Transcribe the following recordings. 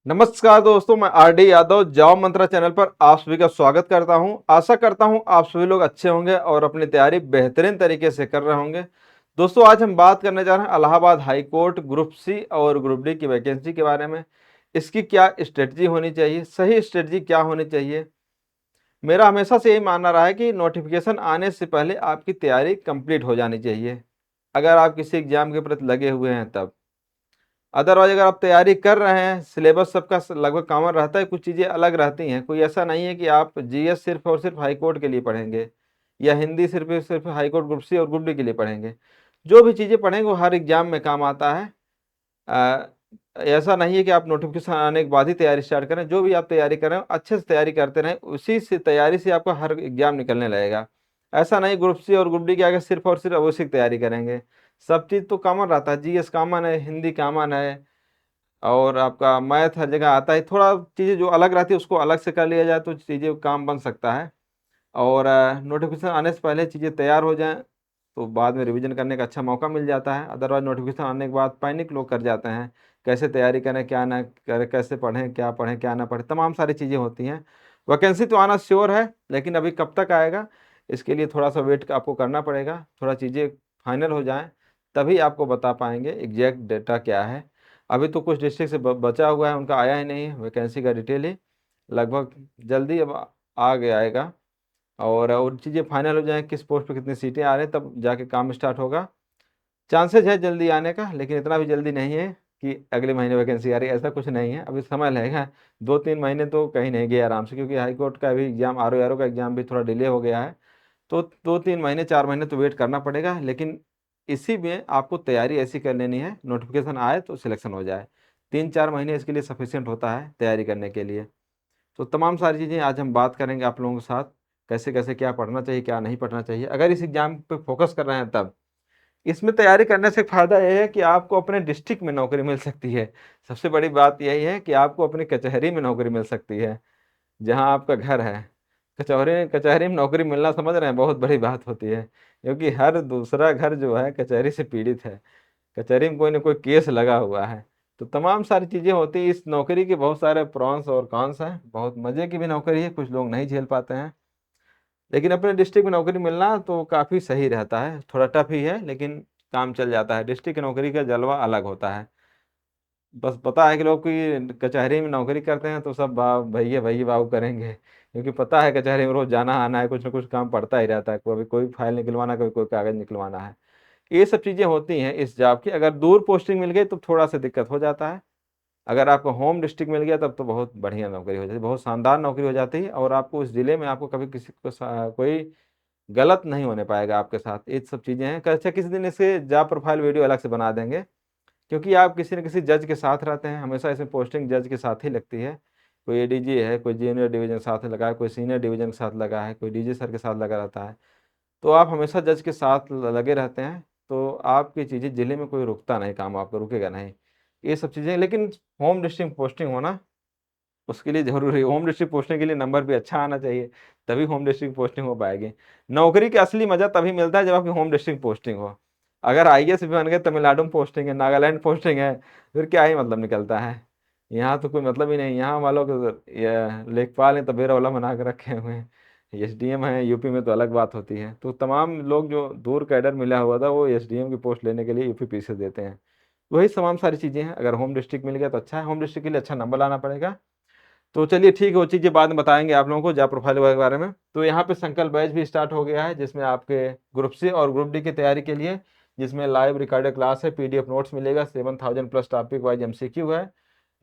नमस्कार दोस्तों, मैं आरडी यादव जॉब मंत्रा चैनल पर आप सभी का स्वागत करता हूं। आशा करता हूं आप सभी लोग अच्छे होंगे और अपनी तैयारी बेहतरीन तरीके से कर रहे होंगे। दोस्तों, आज हम बात करने जा रहे हैं Allahabad high court group C और ग्रुप डी की वैकेंसी के बारे में। इसकी क्या स्ट्रेटजी होनी चाहिए, सही स्ट्रेटजी क्या होनी चाहिए। मेरा हमेशा से यही मानना रहा है कि नोटिफिकेशन आने से पहले आपकी तैयारी कंप्लीट हो जानी चाहिए, अगर आप किसी एग्जाम के प्रति लगे हुए हैं तब। अदरवाइज अगर आप तैयारी कर रहे हैं, सिलेबस सबका लगभग कॉमन रहता है, कुछ चीज़ें अलग रहती हैं। कोई ऐसा नहीं है कि आप जीएस सिर्फ और सिर्फ हाई कोर्ट के लिए पढ़ेंगे या हिंदी सिर्फ और सिर्फ हाई कोर्ट ग्रुप सी और ग्रुप डी के लिए पढ़ेंगे। जो भी चीज़ें पढ़ेंगे वो हर एग्जाम में काम आता है। अ, ऐसा नहीं है कि आप नोटिफिकेशन आने के बाद ही तैयारी स्टार्ट करें। जो भी आप तैयारी कर रहे हो अच्छे से तैयारी करते रहें, उसी से तैयारी से आपका हर एग्जाम निकलने लगेगा। ऐसा नहीं ग्रुप सी और ग्रुप डी के आगे सिर्फ और सिर्फ उसी की तैयारी करेंगे। सब चीज़ तो कॉमन रहता है, जीएस कॉमन है, हिंदी कॉमन है और आपका मैथ हर जगह आता है। थोड़ा चीज़ें जो अलग रहती है उसको अलग से कर लिया जाए तो चीज़ें काम बन सकता है। और नोटिफिकेशन आने से पहले चीज़ें तैयार हो जाएँ तो बाद में रिवीजन करने का अच्छा मौका मिल जाता है। अदरवाइज़ नोटिफिकेशन आने के बाद पैनिक लोग कर जाते हैं, कैसे तैयारी करें, क्या ना करें, कैसे पढ़ें, क्या ना पढ़ें, तमाम सारी चीज़ें होती हैं। वैकेंसी तो आना श्योर है, लेकिन अभी कब तक आएगा इसके लिए थोड़ा-सा वेट आपको करना पड़ेगा। थोड़ा चीज़ें फाइनल हो जाएँ, तभी आपको बता पाएँगे एग्ज़ैक्ट डेटा क्या है। अभी तो कुछ डिस्ट्रिक्ट से ब बचा हुआ है, उनका आया ही नहीं है वैकेंसी का डिटेल ही। लगभग जल्दी अब आ गया आएगा। और चीज़ें फाइनल हो जाएँ, किस पोस्ट पे कितनी सीटें आ रही हैं, तब जाके काम स्टार्ट होगा। चांसेज़ है जल्दी आने का, लेकिन इतना भी जल्दी नहीं है कि अगले महीने वैकेंसी आ रही है, ऐसा कुछ नहीं है। अभी समय लगेगा, 2-3 महीने तो कहीं नहीं गए आराम से, क्योंकि हाई कोर्ट का भी एग्ज़ाम आरओ का एग्ज़ाम भी थोड़ा डिले हो गया है। तो 2-3 महीने, 4 महीने तो वेट करना पड़ेगा, लेकिन इसी में आपको तैयारी ऐसी कर लेनी है, नोटिफ़िकेशन आए तो सिलेक्शन हो जाए। 3-4 महीने इसके लिए सफिशिएंट होता है तैयारी करने के लिए। तो तमाम सारी चीज़ें आज हम बात करेंगे आप लोगों के साथ, कैसे-कैसे क्या पढ़ना चाहिए, क्या नहीं पढ़ना चाहिए। अगर इस एग्ज़ाम पे फ़ोकस कर रहे हैं तब। इसमें तैयारी करने से फ़ायदा ये है कि आपको अपने डिस्ट्रिक्ट में नौकरी मिल सकती है। सबसे बड़ी बात यही है कि आपको अपनी कचहरी में नौकरी मिल सकती है, जहाँ आपका घर है। कचहरी कचहरी में नौकरी मिलना समझ रहे हैं बहुत बड़ी बात होती है, क्योंकि हर दूसरा घर जो है कचहरी से पीड़ित है। कचहरी में कोई न कोई केस लगा हुआ है। तो तमाम सारी चीज़ें होती हैं, इस नौकरी के बहुत सारे प्रॉन्स और कॉन्स हैं। बहुत मज़े की भी नौकरी है, कुछ लोग नहीं झेल पाते हैं। लेकिन अपने डिस्ट्रिक्ट में नौकरी मिलना तो काफ़ी सही रहता है। थोड़ा टफ ही है, लेकिन काम चल जाता है। डिस्ट्रिक्ट की नौकरी का जलवा अलग होता है। बस पता है कि लोग कि कचहरी में नौकरी करते हैं तो सब भैया भैया बाबू करेंगे, क्योंकि पता है कचहरी में रोज़ जाना आना है, कुछ न कुछ काम पड़ता ही रहता है। कभी कोई फाइल निकलवाना, कभी कोई कागज़ निकलवाना है। ये सब चीज़ें होती हैं इस जॉब की। अगर दूर पोस्टिंग मिल गई तो थोड़ा-सा दिक्कत हो जाता है। अगर आपको होम डिस्ट्रिक्ट मिल गया तब तो बहुत बढ़िया नौकरी हो जाती है, बहुत शानदार नौकरी हो जाती है और आपको उस ज़िले में आपको कभी किसी को कोई गलत नहीं होने पाएगा आपके साथ। ये सब चीज़ें हैं। अच्छा, किसी दिन इसके जॉब प्रोफाइल वीडियो अलग से बना देंगे, क्योंकि आप किसी न किसी जज के साथ रहते हैं। हमेशा इसमें पोस्टिंग जज के साथ ही लगती है। कोई एडीजी है, कोई जूनियर डिवीज़न के साथ लगा है, कोई सीनियर डिवीज़न के साथ लगा है, कोई डीजी सर के साथ लगा रहता है। तो आप हमेशा जज के साथ लगे रहते हैं, तो आपकी चीज़ें ज़िले में कोई रुकता नहीं, काम आपका रुकेगा नहीं। ये सब चीज़ें, लेकिन होम डिस्ट्रिक्ट पोस्टिंग होना उसके लिए ज़रूरी है। होम डिस्ट्रिक्ट पोस्टिंग के लिए नंबर भी अच्छा आना चाहिए, तभी होम डिस्ट्रिक्ट पोस्टिंग हो पाएगी। नौकरी का असली मज़ा तभी मिलता है जब आपकी होम डिस्ट्रिक्ट पोस्टिंग हो। अगर आईएएस भी बन गए, तमिलनाडु में पोस्टिंग है, नागालैंड पोस्टिंग है, फिर क्या ही मतलब निकलता है। यहाँ तो कोई मतलब ही नहीं। यहाँ वालों को ये लेखपाल हैं तबेरा वाला बना के रखे हुए हैं। एसडीएम है यूपी में तो अलग बात होती है। तो तमाम लोग जो दूर कैडर मिला हुआ था वो एसडीएम की पोस्ट लेने के लिए यूपी पीछे देते हैं। वही तमाम सारी चीज़ें हैं। अगर होम डिस्ट्रिक्ट मिल गया तो अच्छा है, होम डिस्ट्रिक्ट के लिए अच्छा नंबर लाना पड़ेगा। तो चलिए ठीक है, वो चीज़ें बाद में बताएँगे आप लोगों को जॉब प्रोफाइल के बारे में। तो यहाँ पे संकल्प बैच भी स्टार्ट हो गया है, जिसमें आपके ग्रुप सी और ग्रुप डी की तैयारी के लिए, जिसमें लाइव रिकॉर्डेड क्लास है, पीडीएफ नोट्स मिलेगा, 7000 प्लस टॉपिक वाइज एमसीक्यू है,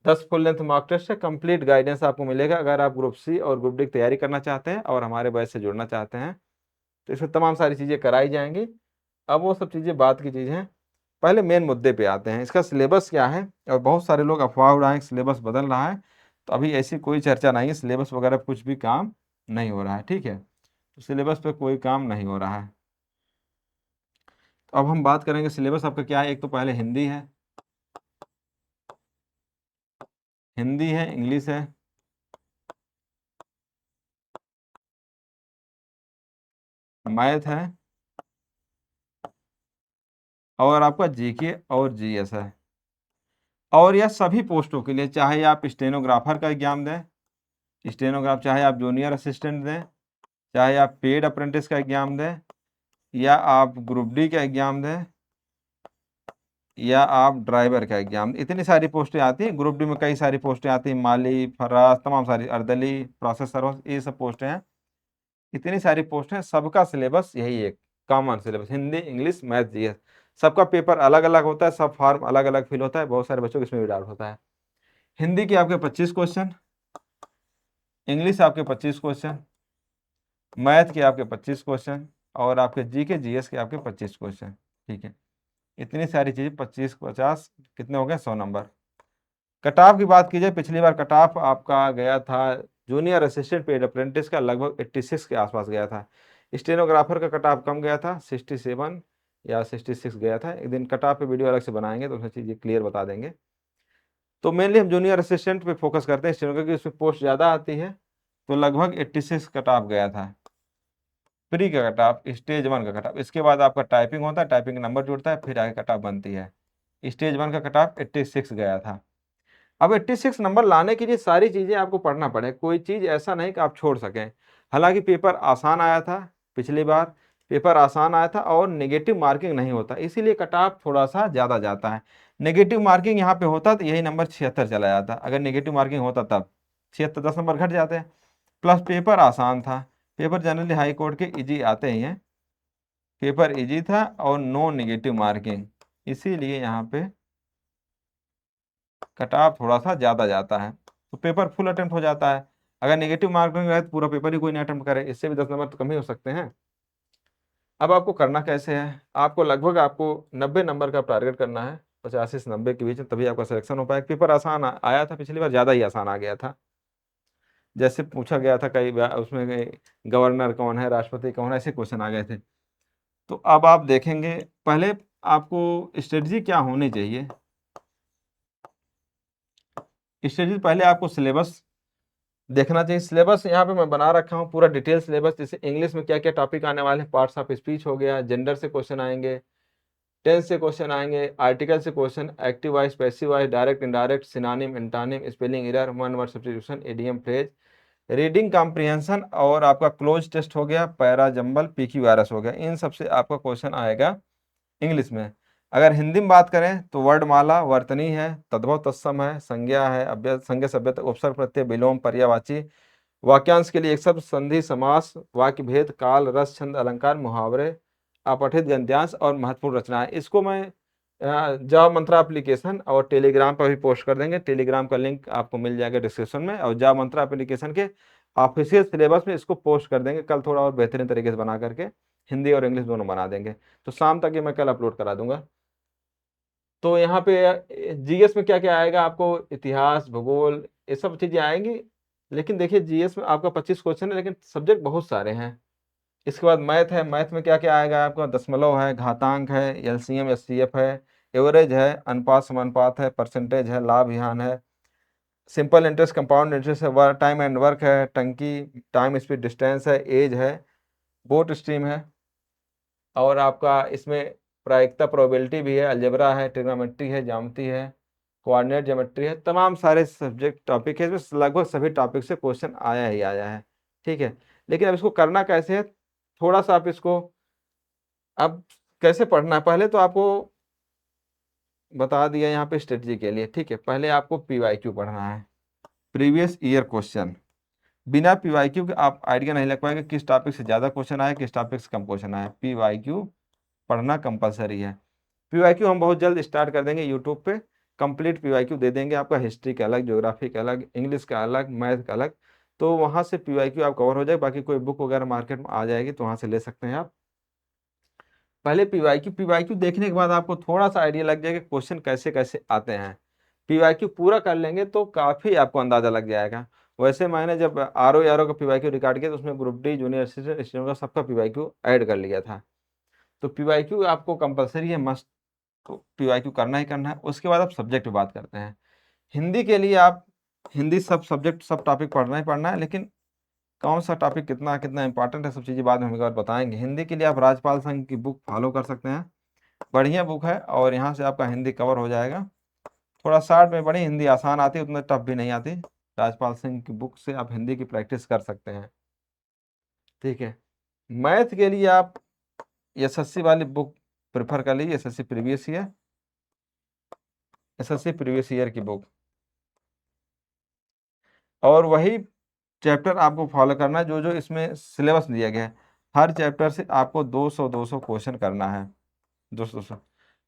10 फुल लेंथ मॉक टेस्ट है, कंप्लीट गाइडेंस आपको मिलेगा अगर आप ग्रुप सी और ग्रुप डी की तैयारी करना चाहते हैं और हमारे बैच से जुड़ना चाहते हैं। तो इसमें तमाम सारी चीज़ें कराई जाएँगी। अब वो सब चीज़ें बाद की चीज़ें हैं। पहले मेन मुद्दे पे आते हैं, इसका सिलेबस क्या है? और बहुत सारे लोग अफ़वाह उड़ाएँ कि सिलेबस बदल रहा है, तो अभी ऐसी कोई चर्चा नहीं है, सिलेबस वगैरह पे कुछ भी काम नहीं हो रहा है, ठीक है? तो सिलेबस पे कोई काम नहीं हो रहा है। तो अब हम बात करेंगे सिलेबस आपका क्या है। एक तो पहले हिंदी है, इंग्लिश है, मैथ है और आपका जीके और जीएस है। और यह सभी पोस्टों के लिए, चाहे आप स्टेनोग्राफर का एग्जाम दें, चाहे आप जूनियर असिस्टेंट दें, चाहे आप पेड अप्रेंटिस का एग्जाम दें, या आप ग्रुप डी का एग्जाम दें, या आप ड्राइवर का एग्जाम, इतनी सारी पोस्टें आती हैं। ग्रुप डी में कई सारी पोस्टें आती हैं, माली, फराज, तमाम सारी, अर्दली, प्रोसेस सर्वर, ये सब पोस्टें हैं। इतनी सारी पोस्ट हैं, सबका सिलेबस यही एक common syllabus, Hindi, English, math, GS. सबका पेपर अलग अलग होता है, सब फॉर्म अलग अलग फिल होता है, बहुत सारे बच्चों को इसमें भी डाउट होता है। हिंदी के आपके 25 क्वेश्चन, इंग्लिश आपके 25 क्वेश्चन, मैथ के आपके 25 क्वेश्चन, और आपके जी के जीएस के आपके 25 क्वेश्चन। ठीक है, इतनी सारी चीज़ें, 25 50 कितने हो गए, 100 नंबर। कट ऑफ की बात की जाए, पिछली बार कट ऑफ आपका गया था जूनियर असिस्टेंट पेड अप्रेंटिस का लगभग 86 के आसपास गया था। स्टेनोग्राफर का कट ऑफ कम गया था, 67 या 66 गया था। एक दिन कट ऑफ पे वीडियो अलग से बनाएंगे तो उसमें चीज़ें क्लियर बता देंगे। तो मेनली हम जूनियर असिस्टेंट पे फोकस करते हैं, स्टेनोग्राफर की उसमें पोस्ट ज़्यादा आती है, तो लगभग 86 कट ऑफ गया था। प्री का कट ऑफ, स्टेज 1 का कट ऑफ, इसके बाद आपका टाइपिंग होता है, टाइपिंग नंबर जुड़ता है, फिर आगे कट ऑफ बनती है। स्टेज 1 का कट ऑफ 86 गया था। अब 86 नंबर लाने के लिए सारी चीज़ें आपको पढ़ना पड़े, कोई चीज़ ऐसा नहीं कि आप छोड़ सकें। हालांकि पेपर आसान आया था, पिछली बार पेपर आसान आया था और नेगेटिव मार्किंग नहीं होता, इसीलिए कट ऑफ थोड़ा सा ज़्यादा जाता है। नेगेटिव मार्किंग यहाँ पे होता तो यही नंबर 76 चला जाता, अगर नेगेटिव मार्किंग होता तब 76, 10 नंबर घट जाते हैं। प्लस पेपर आसान था, पेपर जनरली हाई कोर्ट के इजी आते ही हैं, पेपर इजी था और नो नेगेटिव मार्किंग, इसीलिए यहाँ पे कट ऑफ थोड़ा सा ज़्यादा जाता है, तो पेपर फुल अटेम्प्ट हो जाता है। अगर नेगेटिव मार्किंग रहे तो पूरा पेपर ही कोई नहीं अटेम्प्ट करे, इससे भी 10 नंबर तो कम ही हो सकते हैं। अब आपको करना कैसे है, आपको लगभग आपको 90 नंबर का टारगेट करना है, 85 से 90 के बीच में, तभी आपका सिलेक्शन हो पाएगा। पेपर आसान आया था पिछली बार, ज़्यादा ही आसान आ गया था। जैसे पूछा गया था कई बार उसमें गवर्नर कौन है, राष्ट्रपति कौन है, ऐसे क्वेश्चन आ गए थे। तो अब आप देखेंगे, पहले आपको स्ट्रेटजी क्या होनी चाहिए। स्ट्रेटजी पहले आपको सिलेबस देखना चाहिए। सिलेबस यहाँ पे मैं बना रखा हूँ पूरा डिटेल सिलेबस, जैसे इंग्लिश में क्या क्या टॉपिक आने वाले हैं, पार्ट्स ऑफ स्पीच हो गया, जेंडर से क्वेश्चन आएंगे, टेंस से क्वेश्चन आएंगे, आर्टिकल से question, active voice, passive voice, direct indirect, synonym, antonym, spelling error, one word substitution, idiom, phrase, reading comprehension, और आपका क्लोज टेस्ट हो गया, पैरा जंबल, PQRS हो गया। इन सबसे आपका क्वेश्चन आएगा इंग्लिश में। अगर हिंदी में बात करें तो वर्णमाला, वर्तनी है, तद्भव तत्सम है, संज्ञा है, अव्यय, संज्ञा सभ्यता, उपसर्ग प्रत्यय, विलोम, पर्यायवाची, वाक्यांश के लिए एक शब्द, संधि, समास, वाक्य भेद, काल, रस, छंद, अलंकार, मुहावरे, अपठित गद्यांश और महत्वपूर्ण रचनाएं। इसको मैं जॉब मंत्रा एप्लीकेशन और टेलीग्राम पर भी पोस्ट कर देंगे, टेलीग्राम का लिंक आपको मिल जाएगा डिस्क्रिप्शन में, और जॉब मंत्रा एप्लीकेशन के ऑफिशियल सिलेबस में इसको पोस्ट कर देंगे कल, थोड़ा और बेहतरीन तरीके से बना करके हिंदी और इंग्लिश दोनों बना देंगे, तो शाम तक ये मैं कल अपलोड करा दूंगा। तो यहाँ पे जीएस में क्या क्या आएगा, आपको इतिहास, भूगोल, ये सब चीज़ें आएंगी। लेकिन देखिए जीएस में आपका 25 क्वेश्चन है, लेकिन सब्जेक्ट बहुत सारे हैं। इसके बाद मैथ है, मैथ में क्या क्या आएगा आपका, दशमलव है, घातांक है, एलसीएम एचसीएफ है, एवरेज है, अनुपात समानुपात है, परसेंटेज है, लाभ विहान है, सिंपल इंटरेस्ट, कंपाउंड इंटरेस्ट है, टाइम एंड वर्क है, टंकी, टाइम स्पीड डिस्टेंस है, एज है, बोट स्ट्रीम है, और आपका इसमें प्रायिकता प्रोबेबिलिटी भी है, अलजेब्रा है, ट्रिग्नोमेट्री है, ज्यामिति है, कोऑर्डिनेट ज्योमेट्री है, तमाम सारे सब्जेक्ट टॉपिक है, इसमें लगभग सभी टॉपिक से क्वेश्चन आया ही आया है। ठीक है, लेकिन अब इसको करना कैसे है, थोड़ा सा आप इसको अब कैसे पढ़ना है, पहले तो आपको बता दिया यहाँ पे स्ट्रेटजी के लिए। ठीक है, पहले आपको PYQ पढ़ना है, प्रीवियस ईयर क्वेश्चन। बिना PYQ के आप आइडिया नहीं लग पाएंगे किस टॉपिक से ज़्यादा क्वेश्चन आए, किस टॉपिक से कम क्वेश्चन आए। PYQ पढ़ना कंपलसरी है। PYQ हम बहुत जल्द स्टार्ट कर देंगे यूट्यूब पे, कंप्लीट PYQ दे देंगे आपका, हिस्ट्री का अलग, ज्योग्राफी का अलग, इंग्लिश का अलग, मैथ का अलग, तो वहाँ से PYQ आप कवर हो जाए। बाकी कोई बुक वगैरह मार्केट में आ जाएगी तो वहाँ से ले सकते हैं आप। पहले PYQ देखने के बाद आपको थोड़ा सा आइडिया लग जाएगा क्वेश्चन कैसे कैसे आते हैं। PYQ पूरा कर लेंगे तो काफ़ी आपको अंदाज़ा लग जाएगा। वैसे मैंने जब RO का PYQ रिकॉर्ड किया तो उसमें group D, junior assistant, steno का सबका PYQ ऐड कर लिया था। तो PYQ आपको कंपलसरी है, मस्ट, तो PYQ करना ही करना है। उसके बाद आप सब्जेक्ट पे बात करते हैं। हिंदी के लिए आप हिंदी सब सब्जेक्ट सब टॉपिक पढ़ना ही पढ़ना है, लेकिन कौन सा टॉपिक कितना कितना इंपॉर्टेंट है सब चीज़ें बाद में हम एक बार बताएंगे। हिंदी के लिए आप राजपाल संघ की बुक फॉलो कर सकते हैं, बढ़िया बुक है और यहाँ से आपका हिंदी कवर हो जाएगा। थोड़ा शार्ट में पढ़ी, हिंदी आसान आती है, उतना टफ भी नहीं आती। राजपाल सिंह की बुक से आप हिंदी की प्रैक्टिस कर सकते हैं, ठीक है। मैथ के लिए आप एसएससी वाली बुक प्रेफर कर लीजिए, SSC previous year, SSC previous year की बुक, और वही चैप्टर आपको फॉलो करना है जो जो इसमें सिलेबस दिया गया है। हर चैप्टर से आपको 200 क्वेश्चन करना है, 200।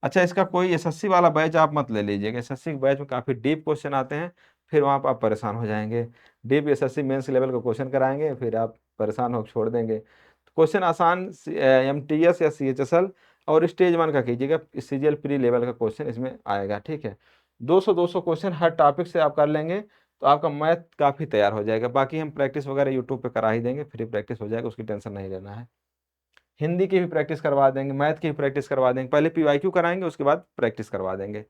अच्छा, इसका कोई एसएससी वाला बैच आप मत ले लीजिएगा, एसएससी के बैच में काफ़ी डीप क्वेश्चन आते हैं, फिर वहाँ पर आप परेशान हो जाएंगे। डीप एसएससी मेंस लेवल का क्वेश्चन कराएंगे, फिर आप परेशान हो छोड़ देंगे। क्वेश्चन आसान एमटीएस या सीएचएसएल और स्टेज 1 का कीजिएगा, सीजीएल प्री लेवल का क्वेश्चन इसमें आएगा, ठीक है। 200 क्वेश्चन हर टॉपिक से आप कर लेंगे तो आपका मैथ काफ़ी तैयार हो जाएगा। बाकी हम प्रैक्टिस वगैरह यूट्यूब पे करा ही देंगे, फ्री प्रैक्टिस हो जाएगा, उसकी टेंशन नहीं लेना है। हिंदी की भी प्रैक्टिस करवा देंगे, मैथ की भी प्रैक्टिस करवा देंगे। पहले पीवाईक्यू कराएंगे, उसके बाद प्रैक्टिस करवा देंगे।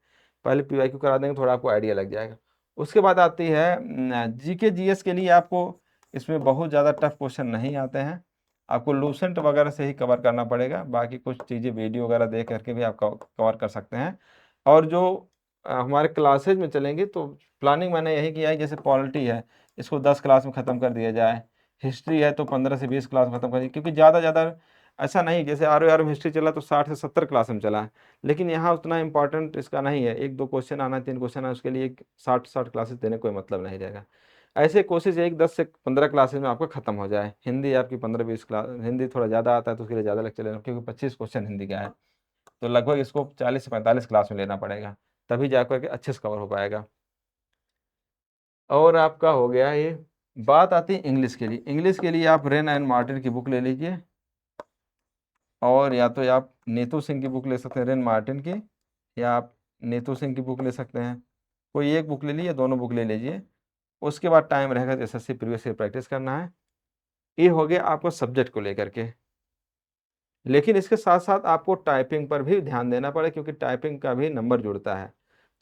पहले पीवाईक्यू करा देंगे, थोड़ा आपको आइडिया लग जाएगा। उसके बाद आती है जीके जीएस के लिए आपको इसमें बहुत ज़्यादा टफ क्वेश्चन नहीं आते हैं, आपको लूसेंट वगैरह से ही कवर करना पड़ेगा। बाकी कुछ चीज़ें वीडियो वगैरह देख करके भी आप कवर कर सकते हैं। और जो हमारे क्लासेज में चलेंगी तो प्लानिंग मैंने यही किया है, जैसे पॉलिटी है इसको 10 क्लास में ख़त्म कर दिया जाए, हिस्ट्री है तो 15 से 20 क्लास खत्म कर दी, क्योंकि ज़्यादा ऐसा नहीं, जैसे आर में हिस्ट्री चला तो 60 से 70 क्लास में चला है, लेकिन यहाँ उतना इंपॉर्टेंट इसका नहीं है। 1-2 क्वेश्चन आना, 3 क्वेश्चन आना, उसके लिए 60 क्लासेस देने कोई मतलब नहीं रहेगा। ऐसे कोशिश एक 10 से 15 क्लासेस में आपका खत्म हो जाए। हिंदी आपकी 15-20 क्लास, हिंदी थोड़ा ज़्यादा आता है तो उसके लिए ज़्यादा लेक्चर लेना, क्योंकि 25 क्वेश्चन हिंदी का है, तो लगभग इसको 40 से 45 क्लास में लेना पड़ेगा, तभी जाकर के अच्छे से कवर हो पाएगा। और आपका हो गया ये। बात आती है इंग्लिश के लिए। इंग्लिश के लिए आप रेन एंड मार्टिन की बुक ले लीजिए, और या तो आप नीतू सिंह की बुक ले सकते हैं रेन मार्टिन की, या आप नीतू सिंह की बुक ले सकते हैं। कोई एक बुक ले लीजिए, दोनों बुक ले लीजिए। उसके बाद टाइम रहेगा तो एसएससी प्रीवियस ईयर प्रैक्टिस करना है। ये हो गया आपको सब्जेक्ट को लेकर के। लेकिन इसके साथ साथ आपको टाइपिंग पर भी ध्यान देना पड़े, क्योंकि टाइपिंग का भी नंबर जुड़ता है।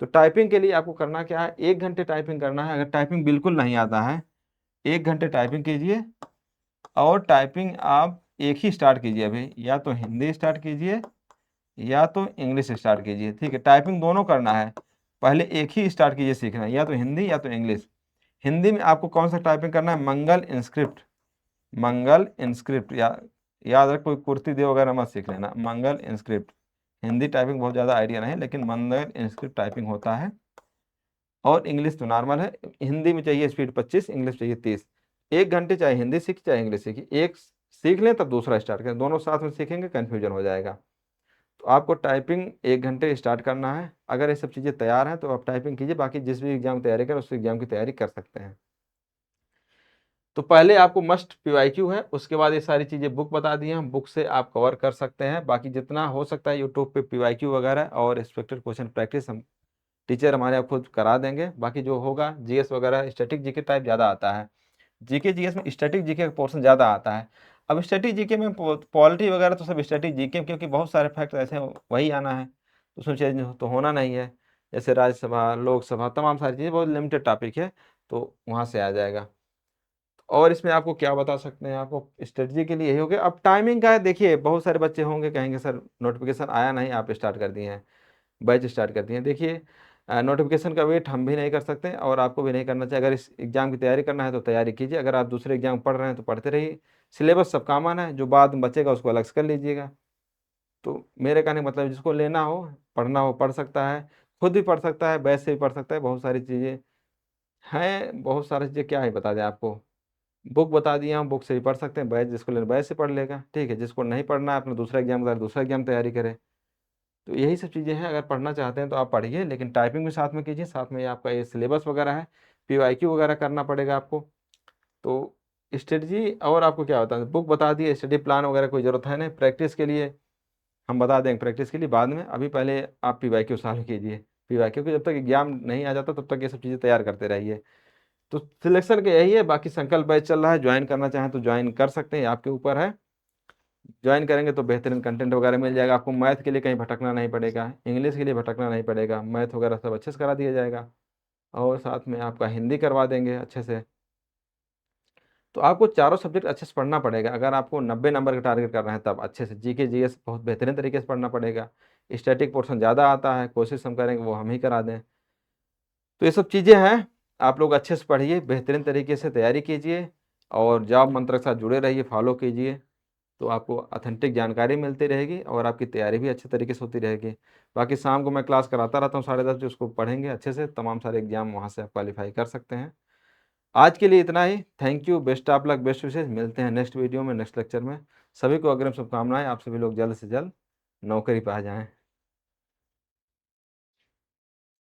तो टाइपिंग के लिए आपको करना क्या है, 1 घंटे टाइपिंग करना है। अगर टाइपिंग बिल्कुल नहीं आता है, 1 घंटे टाइपिंग कीजिए, और टाइपिंग आप एक ही स्टार्ट कीजिए अभी, या तो हिंदी स्टार्ट कीजिए या तो इंग्लिश स्टार्ट कीजिए, ठीक है। टाइपिंग दोनों करना है, पहले एक ही स्टार्ट कीजिए सीखना, या तो हिंदी या तो इंग्लिश। हिंदी में आपको कौन सा टाइपिंग करना है, मंगल इंस्क्रिप्ट, मंगल इंस्क्रिप्ट, याद रख, कोई कुर्ती दे वगैरह मत सीख लेना, मंगल इंस्क्रिप्ट। हिंदी टाइपिंग बहुत ज़्यादा आइडिया नहीं, लेकिन मंगल इंस्क्रिप्ट टाइपिंग होता है। और इंग्लिश तो नॉर्मल है, हिंदी में चाहिए स्पीड 25, इंग्लिश चाहिए 30। 1 घंटे चाहे हिंदी सीखी चाहे इंग्लिश सीखी, एक सीख लें तब दूसरा स्टार्ट करें, दोनों साथ में सीखेंगे कन्फ्यूजन हो जाएगा। तो आपको टाइपिंग 1 घंटे स्टार्ट करना है। अगर ये सब चीज़ें तैयार हैं तो आप टाइपिंग कीजिए, बाकी जिस भी एग्जाम की तैयारी करें उस एग्जाम की तैयारी कर सकते हैं। तो पहले आपको मस्ट पीवाईक्यू है, उसके बाद ये सारी चीज़ें बुक बता दी हैं, बुक से आप कवर कर सकते हैं। बाकी जितना हो सकता है यूट्यूब पे पीवाईक्यू वगैरह और एक्सपेक्टेड क्वेश्चन प्रैक्टिस हम टीचर हमारे आप खुद करा देंगे। बाकी जो होगा जीएस वगैरह स्टैटिक जीके टाइप ज़्यादा आता है, जीके जीएस में स्टैटिक जीके का पोर्शन ज़्यादा आता है। अब स्टैटिक जीके में पॉलिटी वगैरह तो सब स्टैटिक जीके, क्योंकि बहुत सारे फैक्ट ऐसे हैं वही आना है, तो उसमें चेंज तो होना नहीं है। जैसे राज्यसभा, लोकसभा, तमाम सारी चीज़ें बहुत लिमिटेड टॉपिक है, तो वहाँ से आ जाएगा। और इसमें आपको क्या बता सकते हैं, आपको स्ट्रेटजी के लिए यही हो गया। अब टाइमिंग का है, देखिए बहुत सारे बच्चे होंगे कहेंगे सर नोटिफिकेशन आया नहीं, आप स्टार्ट कर दिए हैं, बैच स्टार्ट कर दिए हैं। देखिए नोटिफिकेशन का वेट हम भी नहीं कर सकते और आपको भी नहीं करना चाहिए। अगर इस एग्ज़ाम की तैयारी करना है तो तैयारी कीजिए, अगर आप दूसरे एग्जाम पढ़ रहे हैं तो पढ़ते रहिए। सिलेबस सब कॉमन है, जो बाद में बचेगा उसको अलग से कर लीजिएगा। तो मेरे कहने का मतलब जिसको लेना हो, पढ़ना हो, पढ़ सकता है, खुद भी पढ़ सकता है, बैच से भी पढ़ सकता है। बहुत सारी चीज़ें हैं, बहुत सारी चीज़ें क्या ही बता दें आपको, बुक बता दिया हूँ, बुक से भी पढ़ सकते हैं, बैच जिसको लेना बैच से पढ़ लेगा, ठीक है। जिसको नहीं पढ़ना है अपना दूसरा एग्जाम बता दूसरा एग्जाम तैयारी करे। तो यही सब चीज़ें हैं, अगर पढ़ना चाहते हैं तो आप पढ़िए, लेकिन टाइपिंग भी साथ में कीजिए, साथ में आपका ये सिलेबस वगैरह है, पीवाईक्यू वगैरह करना पड़ेगा आपको। तो स्ट्रेटजी और आपको क्या बताएं, बुक बता दिए, स्टडी प्लान वगैरह कोई ज़रूरत है नहीं। प्रैक्टिस के लिए हम बता देंगे, प्रैक्टिस के लिए बाद में, अभी पहले आप पीवाईक्यू सॉल्व कीजिए। पीवाईक्यू के जब तक एग्जाम नहीं आ जाता तब तक ये सब चीज़ें तैयार करते रहिए। तो सिलेक्शन का यही है, बाकी संकल्प बैच चल रहा है, ज्वाइन करना चाहें तो ज्वाइन कर सकते हैं, आपके ऊपर है। ज्वाइन करेंगे तो बेहतरीन कंटेंट वगैरह मिल जाएगा आपको, मैथ के लिए कहीं भटकना नहीं पड़ेगा, इंग्लिश के लिए भटकना नहीं पड़ेगा, मैथ वगैरह सब अच्छे से करा दिया जाएगा, और साथ में आपका हिंदी करवा देंगे अच्छे से। तो आपको चारों सब्जेक्ट अच्छे से पढ़ना पड़ेगा। अगर आपको 90 नंबर का टारगेट करना है तब अच्छे से जीके जीएस बहुत बेहतरीन तरीके से पढ़ना पड़ेगा। स्टैटिक पोर्शन ज़्यादा आता है, कोशिश हम करेंगे वो हम ही करा दें। तो ये सब चीज़ें हैं, आप लोग अच्छे से पढ़िए, बेहतरीन तरीके से तैयारी कीजिए और जॉब मंत्र के साथ जुड़े रहिए, फॉलो कीजिए, तो आपको ऑथेंटिक जानकारी मिलती रहेगी और आपकी तैयारी भी अच्छे तरीके से होती रहेगी। बाकी शाम को मैं क्लास कराता रहता हूँ 10:30 बजे, उसको पढ़ेंगे अच्छे से, तमाम सारे एग्ज़ाम वहाँ से आप क्वालीफाई कर सकते हैं। आज के लिए इतना ही, thank you, best of luck, best wishes, मिलते हैं नेक्स्ट वीडियो में, नेक्स्ट लेक्चर में। सभी को अग्रिम शुभकामनाएँ, आप सभी लोग जल्द से जल्द नौकरी पा जाएँ।